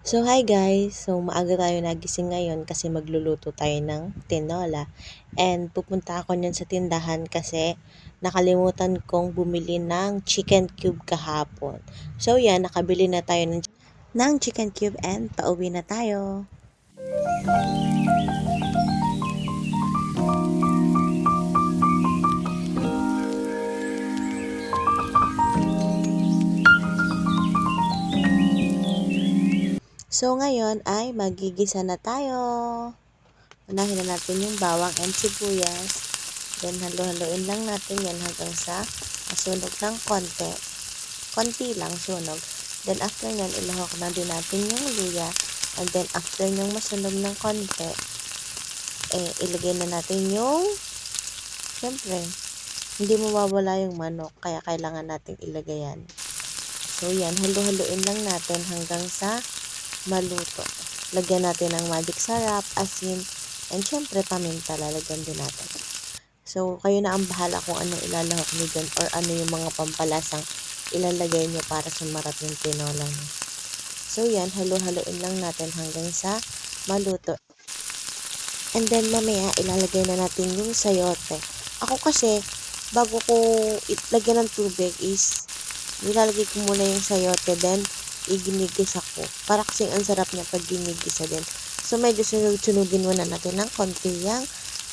So hi guys, so maaga tayo nagising ngayon kasi magluluto tayo ng tinola. And pupunta ako niyan sa tindahan kasi nakalimutan kong bumili ng chicken cube kahapon. So yan, nakabili na tayo ng chicken cube and pauwi na tayo. So ngayon ay magigisa na tayo. Unahin na natin yung bawang and sibuyas. Then halo-haloin lang natin yan hanggang sa masunog ng konti. Konti lang sunog. Then after nyan, ilahok na din natin yung luya. And then after yung masunog ng konti, ilagay na natin yung, syempre, hindi mawawala yung manok. Kaya kailangan natin ilagay yan. So yan, halo-haloin lang natin hanggang sa maluto. Lagyan natin ng magic sarap, asin, and syempre paminta, lalagyan din natin. So, kayo na ang bahala kung anong ilalahok nyo dyan or ano yung mga pampalasang ilalagay nyo para sumarap yung tinola nyo. So, yan, halo-haloin lang natin hanggang sa maluto. And then, mamaya, ilalagay na natin yung sayote. Ako kasi, bago ko lagyan ng tubig is, nilalagay ko muna yung sayote, then, iginigisa ko. Para kasing ang sarap niya pag ginigisa din. So, medyo sunugin muna natin ng konti yung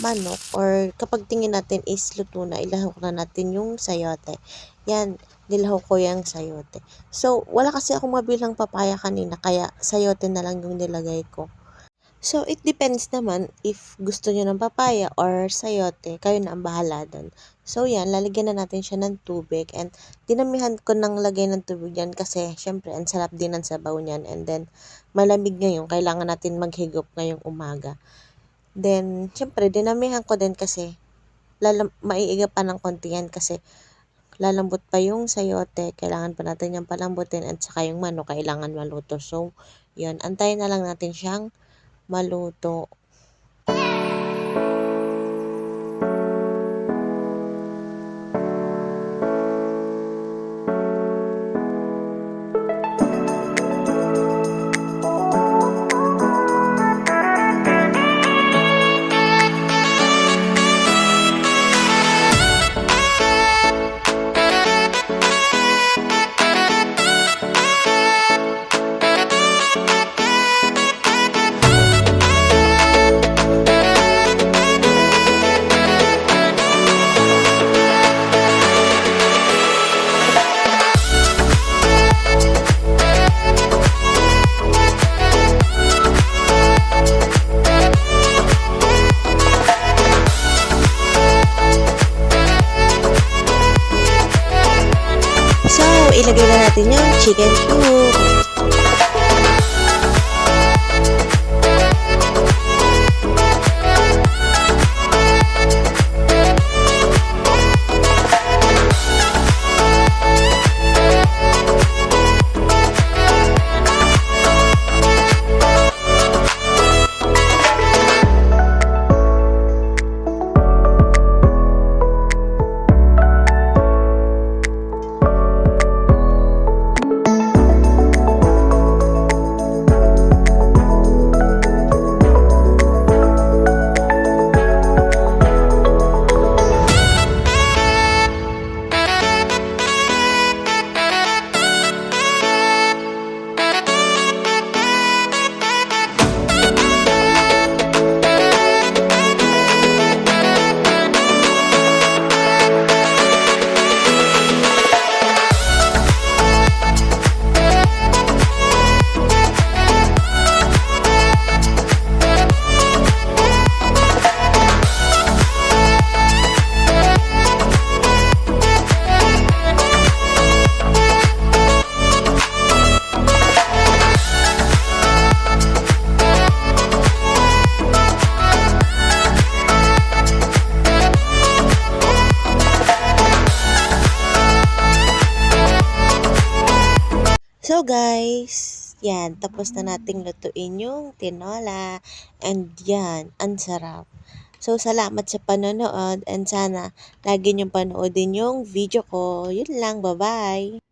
manok or kapag tingin natin is luto na, ilahok na natin yung sayote. Yan, nilahok ko yung sayote. So, wala kasi akong mabilang papaya kanina, kaya sayote na lang yung nilagay ko. So, it depends naman if gusto nyo ng papaya or sayote, kayo na ang bahala doon. So, yan, lalagyan na natin siya ng tubig and dinamihan ko ng lagay ng tubig yan kasi syempre, ang sarap din ang sabaw niyan and then, malamig ngayon, kailangan natin maghigop ngayong umaga. Then, syempre, dinamihan ko din kasi maiiga pa ng konti yan kasi lalambot pa yung sayote, kailangan pa natin yung palambutin at saka yung manok, kailangan maluto. So, yun, antayin na lang natin siyang maluto. So, ilagay na natin yung chicken cube. So guys, yan, tapos na nating lutuin yung tinola. And yan, ang sarap. So, salamat sa panonood and sana lagi niyong panoodin yung video ko. Yun lang, bye-bye!